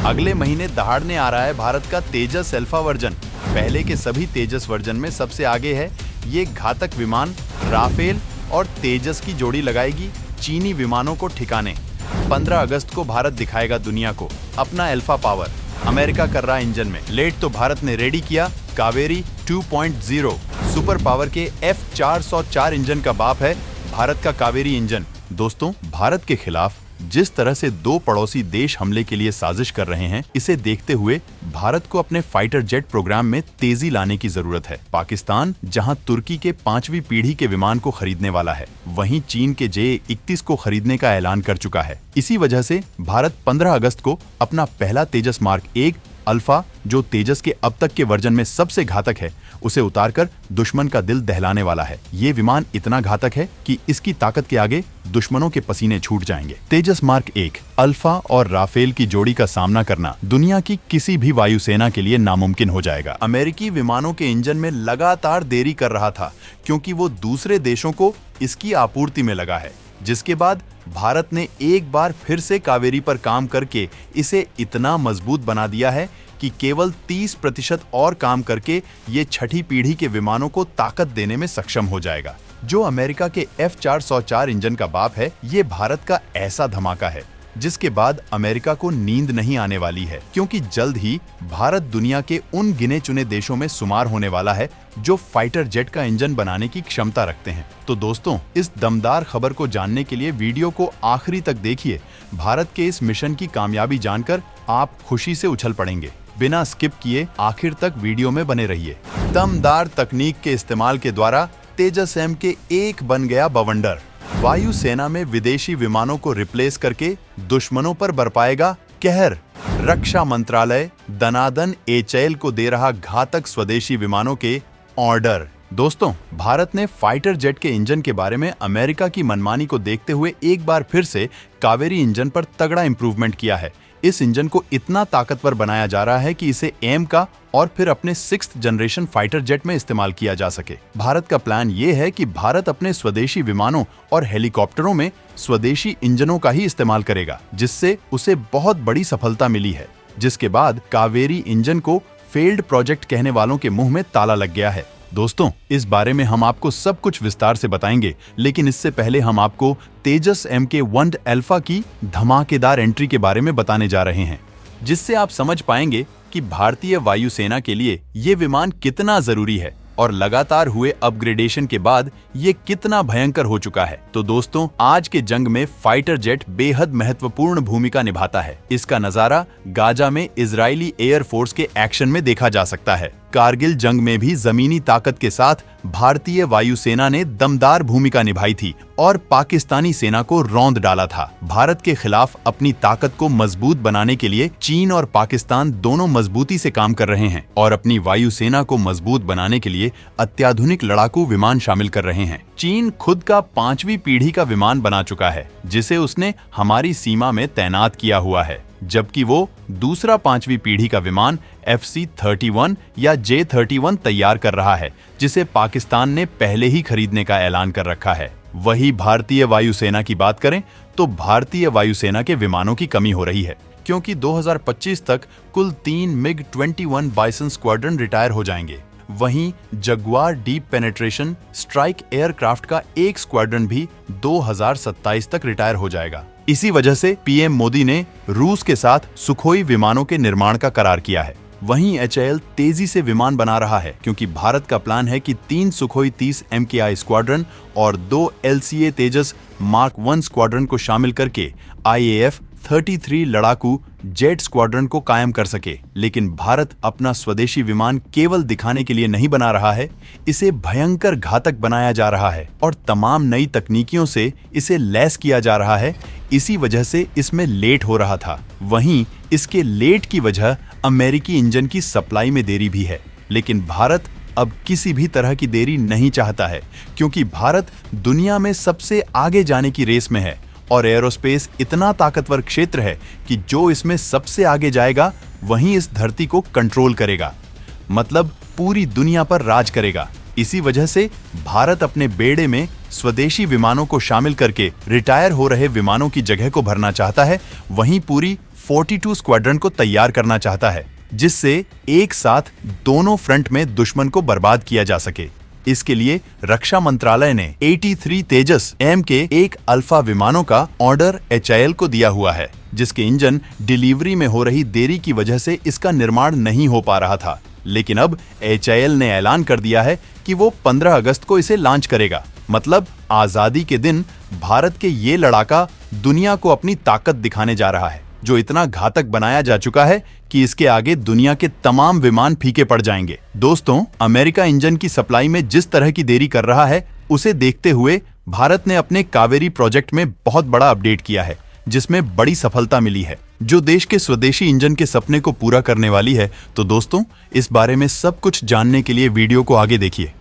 अगले महीने दहाड़ने आ रहा है भारत का तेजस अल्फा वर्जन। पहले के सभी तेजस वर्जन में सबसे आगे है। ये घातक विमान राफेल और तेजस की जोड़ी लगाएगी चीनी विमानों को ठिकाने। 15 अगस्त को भारत दिखाएगा दुनिया को अपना अल्फा पावर। अमेरिका कर रहा इंजन में लेट तो भारत ने रेडी किया कावेरी 2.0। सुपर पावर के F404 इंजन का बाप है भारत का कावेरी इंजन। दोस्तों, भारत के खिलाफ जिस तरह से दो पड़ोसी देश हमले के लिए साजिश कर रहे हैं, इसे देखते हुए भारत को अपने फाइटर जेट प्रोग्राम में तेजी लाने की जरूरत है। पाकिस्तान जहां तुर्की के 5वीं पीढ़ी के विमान को खरीदने वाला है, वहीं चीन के J-31 को खरीदने का ऐलान कर चुका है। इसी वजह से भारत 15 अगस्त को अपना पहला तेजस मार्क 1 अल्फा, जो तेजस के अब तक के वर्जन में सबसे घातक है, उसे उतारकर दुश्मन का दिल दहलाने वाला है। ये विमान इतना घातक है कि इसकी ताकत के आगे दुश्मनों के पसीने छूट जाएंगे। तेजस मार्क 1 अल्फा और राफेल की जोड़ी का सामना करना दुनिया की किसी भी वायुसेना के लिए नामुमकिन हो जाएगा। अमेरिकी विमानों के इंजन में लगातार देरी कर रहा था क्योंकि वो दूसरे देशों को इसकी आपूर्ति में लगा है, जिसके बाद भारत ने एक बार फिर से कावेरी पर काम करके इसे इतना मजबूत बना दिया है कि केवल 30% और काम करके ये छठी पीढ़ी के विमानों को ताकत देने में सक्षम हो जाएगा। जो अमेरिका के F404 इंजन का बाप है, ये भारत का ऐसा धमाका है जिसके बाद अमेरिका को नींद नहीं आने वाली है, क्योंकि जल्द ही भारत दुनिया के उन गिने चुने देशों में शुमार होने वाला है जो फाइटर जेट का इंजन बनाने की क्षमता रखते हैं। तो दोस्तों, इस दमदार खबर को जानने के लिए वीडियो को आखिरी तक देखिए। भारत के इस मिशन की कामयाबी जानकर आप खुशी से उछल पड़ेंगे। बिना स्किप किए आखिर तक वीडियो में बने रहिए। दमदार तकनीक के इस्तेमाल के द्वारा तेजस MK1 बन गया बवंडर। वायुसेना में विदेशी विमानों को रिप्लेस करके दुश्मनों पर बरपाएगा कहर। रक्षा मंत्रालय दनादन HAL को दे रहा घातक स्वदेशी विमानों के ऑर्डर। दोस्तों, भारत ने फाइटर जेट के इंजन के बारे में अमेरिका की मनमानी को देखते हुए एक बार फिर से कावेरी इंजन पर तगड़ा इंप्रूवमेंट किया है। इस इंजन को इतना ताकतवर बनाया जा रहा है कि इसे एम का और फिर अपने 6th जनरेशन फाइटर जेट में इस्तेमाल किया जा सके। भारत का प्लान ये है कि भारत अपने स्वदेशी विमानों और हेलीकॉप्टरों में स्वदेशी इंजनों का ही इस्तेमाल करेगा, जिससे उसे बहुत बड़ी सफलता मिली है। जिसके बाद कावेरी इंजन को फेल्ड प्रोजेक्ट कहने वालों के मुंह में ताला लग गया है। दोस्तों, इस बारे में हम आपको सब कुछ विस्तार से बताएंगे, लेकिन इससे पहले हम आपको तेजस MK1 अल्फा की धमाकेदार एंट्री के बारे में बताने जा रहे हैं, जिससे आप समझ पाएंगे कि भारतीय वायुसेना के लिए ये विमान कितना जरूरी है और लगातार हुए अपग्रेडेशन के बाद ये कितना भयंकर हो चुका है। तो दोस्तों, आज के जंग में फाइटर जेट बेहद महत्वपूर्ण भूमिका निभाता है। इसका नजारा गाजा में इजरायली एयर फोर्स के एक्शन में देखा जा सकता है। कारगिल जंग में भी जमीनी ताकत के साथ भारतीय वायुसेना ने दमदार भूमिका निभाई थी और पाकिस्तानी सेना को रौंद डाला था। भारत के खिलाफ अपनी ताकत को मजबूत बनाने के लिए चीन और पाकिस्तान दोनों मजबूती से काम कर रहे हैं और अपनी वायुसेना को मजबूत बनाने के लिए अत्याधुनिक लड़ाकू विमान शामिल कर रहे हैं। चीन खुद का 5वीं पीढ़ी का विमान बना चुका है, जिसे उसने हमारी सीमा में तैनात किया हुआ है, जबकि वो दूसरा 5वीं पीढ़ी का विमान FC-31 या J-31 तैयार कर रहा है, जिसे पाकिस्तान ने पहले ही खरीदने का ऐलान कर रखा है। वही भारतीय वायुसेना की बात करें तो भारतीय वायुसेना के विमानों की कमी हो रही है, क्योंकि 2025 तक कुल 3 MiG-21 बाइसन स्क्वाड्रन रिटायर हो जाएंगे। वहीं Jaguar deep penetration strike aircraft का एक स्क्वाड्रन भी 2027 तक रिटायर हो जाएगा। इसी वजह से PM मोदी ने रूस के साथ सुखोई विमानों के निर्माण का करार किया है। वहीं HAL तेजी से विमान बना रहा है, क्योंकि भारत का प्लान है कि 3 सुखोई 30 MKI स्क्वाड्रन और 2 LCA तेजस मार्क 1 स्क्वाड्रन को शामिल करके IAF 33 लड़ाकू जेट स्क्वाड्रन को कायम कर सके। लेकिन भारत अपना स्वदेशी विमान केवल दिखाने के लिए नहीं बना रहा है, इसे भयंकर घातक बनाया जा रहा है और तमाम नई तकनीकियों से इसे लैस किया जा रहा है। इसी वजह से इसमें लेट हो रहा था। वहीं इसके लेट की वजह अमेरिकी इंजन की सप्लाई में देरी भी है। लेकिन भारत अब किसी भी तरह की देरी नहीं चाहता है, क्योंकि भारत दुनिया में सबसे आगे जाने की रेस में है और एरोस्पेस इतना ताकतवर क्षेत्र है कि जो इसमें सबसे आगे जाएगा वहीं इस धरती को कंट्रोल करेगा, मतलब पूरी दुनिया पर राज करेगा। इसी वजह से भारत अपने बेड़े में स्वदेशी विमानों को शामिल करके रिटायर हो रहे विमानों की जगह को भरना चाहता है। वहीं पूरी 42 स्क्वाड्रन को तैयार करना चाहता है, जिससे एक साथ दोनों फ्रंट में दुश्मन को बर्बाद किया जा सके। इसके लिए रक्षा मंत्रालय ने 83 तेजस एम के एक अल्फा विमानों का ऑर्डर HAL को दिया हुआ है, जिसके इंजन डिलीवरी में हो रही देरी की वजह से इसका निर्माण नहीं हो पा रहा था। लेकिन अब HAL ने ऐलान कर दिया है कि वो 15 अगस्त को इसे लॉन्च करेगा। मतलब आजादी के दिन भारत के ये लड़ाका दुनिया को अपनी ताकत दिखाने जा रहा है, जो इतना घातक बनाया जा चुका है कि इसके आगे दुनिया के तमाम विमान फीके पड़ जाएंगे। दोस्तों, अमेरिका इंजन की सप्लाई में जिस तरह की देरी कर रहा है, उसे देखते हुए भारत ने अपने कावेरी प्रोजेक्ट में बहुत बड़ा अपडेट किया है, जिसमें बड़ी सफलता मिली है, जो देश के स्वदेशी इंजन के सपने को पूरा करने वाली है। तो दोस्तों, इस बारे में सब कुछ जानने के लिए वीडियो को आगे देखिए।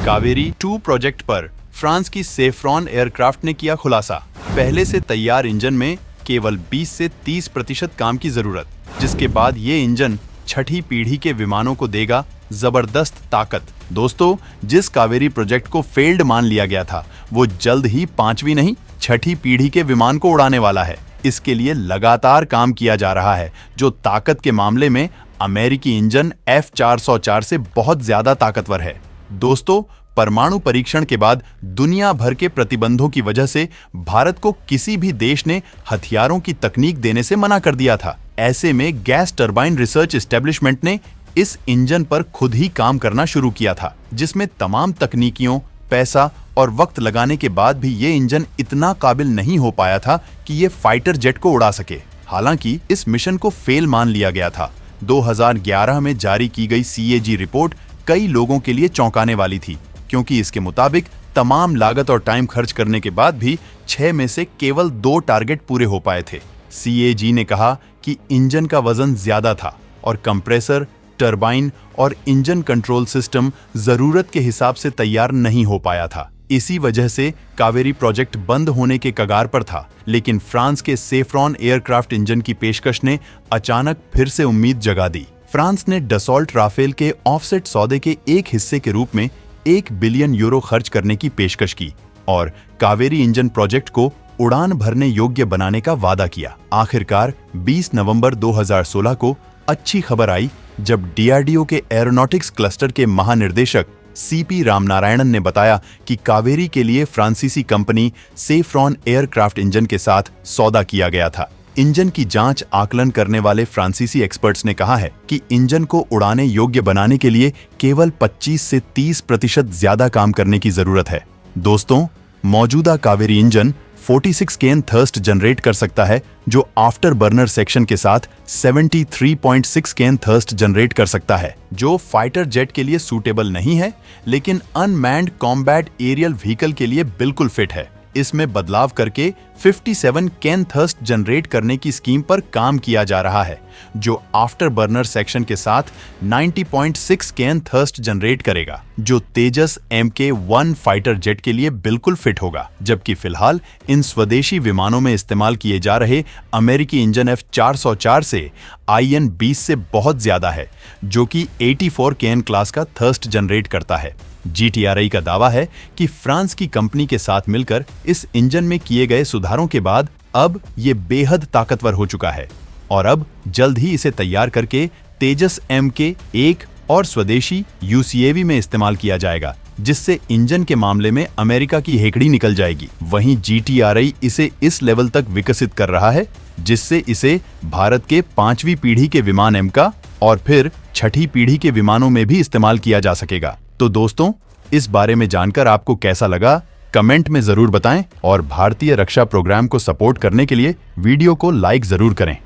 कावेरी 2 प्रोजेक्ट पर फ्रांस की सेफ्रॉन एयरक्राफ्ट ने किया खुलासा। पहले से तैयार इंजन में केवल 20 से 30% काम की जरूरत, जिसके बाद ये इंजन छठी पीढ़ी के विमानों को देगा जबरदस्त ताकत। दोस्तों, जिस कावेरी प्रोजेक्ट को फेल्ड मान लिया गया था, वो जल्द ही 5वीं नहीं 6ठी पीढ़ी के विमान को उड़ाने वाला है। इसके लिए लगातार काम किया जा रहा है, जो ताकत के मामले में अमेरिकी इंजन F404 से बहुत ज्यादा ताकतवर है। दोस्तों, परमाणु परीक्षण के बाद दुनिया भर के प्रतिबंधों की वजह से भारत को किसी भी देश ने हथियारों की तकनीक देने से मना कर दिया था। ऐसे में गैस टरबाइन रिसर्च एस्टेब्लिशमेंट ने इस इंजन पर खुद ही काम करना शुरू किया था, जिसमें तमाम तकनीकियों, पैसा और वक्त लगाने के बाद भी ये इंजन इतना काबिल नहीं हो पाया था कि ये फाइटर जेट को उड़ा सके। हालांकि इस मिशन को फेल मान लिया गया था। 2011 में जारी की गई CAG रिपोर्ट कई लोगों के लिए चौंकाने वाली थी, क्योंकि इसके मुताबिक तमाम लागत और टाइम खर्च करने के बाद भी 6 में से केवल 2 टारगेट पूरे हो पाए थे। CAG ने कहा कि इंजन का वजन ज्यादा था और कंप्रेसर, टरबाइन और इंजन कंट्रोल सिस्टम जरूरत के हिसाब से तैयार नहीं हो पाया था। इसी वजह से कावेरी प्रोजेक्ट बंद होने के कगार पर था। लेकिन फ्रांस के सेफ्रॉन एयरक्राफ्ट इंजन की पेशकश ने अचानक फिर से उम्मीद जगा दी। फ्रांस ने डसॉल्ट राफेल के ऑफसेट सौदे के एक हिस्से के रूप में 1 बिलियन यूरो खर्च करने की पेशकश की और कावेरी इंजन प्रोजेक्ट को उड़ान भरने योग्य बनाने का वादा किया। आखिरकार 20 नवंबर 2016 को अच्छी खबर आई, जब DRDO के एरोनॉटिक्स क्लस्टर के महानिर्देशक CP रामनारायणन ने बताया कि कावेरी के लिए फ्रांसीसी कंपनी सेफ्रॉन एयरक्राफ्ट इंजन के साथ सौदा किया गया था। इंजन की जांच आकलन करने वाले फ्रांसीसी एक्सपर्ट्स ने कहा है कि इंजन को उड़ाने योग्य बनाने के लिए केवल 25 से 30% ज्यादा काम करने की जरूरत है। दोस्तों, मौजूदा Kaveri engine 46 kN thrust generate कर सकता है, जो आफ्टर बर्नर सेक्शन के साथ 73.6 kN थर्स्ट जनरेट कर सकता है, जो फाइटर जेट के लिए सूटेबल नहीं है, लेकिन अनमैन्ड कॉम्बैट एरियल व्हीकल के लिए बिल्कुल फिट है। इसमें बदलाव करके 57 kN थर्स्ट जनरेट करने की स्कीम पर काम किया जा रहा है, जो आफ्टर बर्नर सेक्शन के साथ 90.6 kN थर्स्ट जनरेट करेगा, जो तेजस MK1 फाइटर जेट के लिए बिल्कुल फिट होगा। जबकि फिलहाल इन स्वदेशी विमानों में इस्तेमाल किए जा रहे अमेरिकी इंजन F404 से IN 20 से बहुत ज्यादा है, जो कि 84 kN क्लास का थर्स्ट जनरेट करता है। GTRI का दावा है कि फ्रांस की कंपनी के साथ मिलकर इस इंजन में किए गए सुधारों के बाद अब ये बेहद ताकतवर हो चुका है और अब जल्द ही इसे तैयार करके तेजस MK1 और स्वदेशी UCAV में इस्तेमाल किया जाएगा, जिससे इंजन के मामले में अमेरिका की हेकड़ी निकल जाएगी। वहीं GTRI इसे इस लेवल तक विकसित कर रहा है, जिससे इसे भारत के 5वीं पीढ़ी के विमान MK और फिर 6ठी पीढ़ी के विमानों में भी इस्तेमाल किया जा सकेगा। तो दोस्तों, इस बारे में जानकर आपको कैसा लगा, कमेंट में जरूर बताएं और भारतीय रक्षा प्रोग्राम को सपोर्ट करने के लिए वीडियो को लाइक जरूर करें।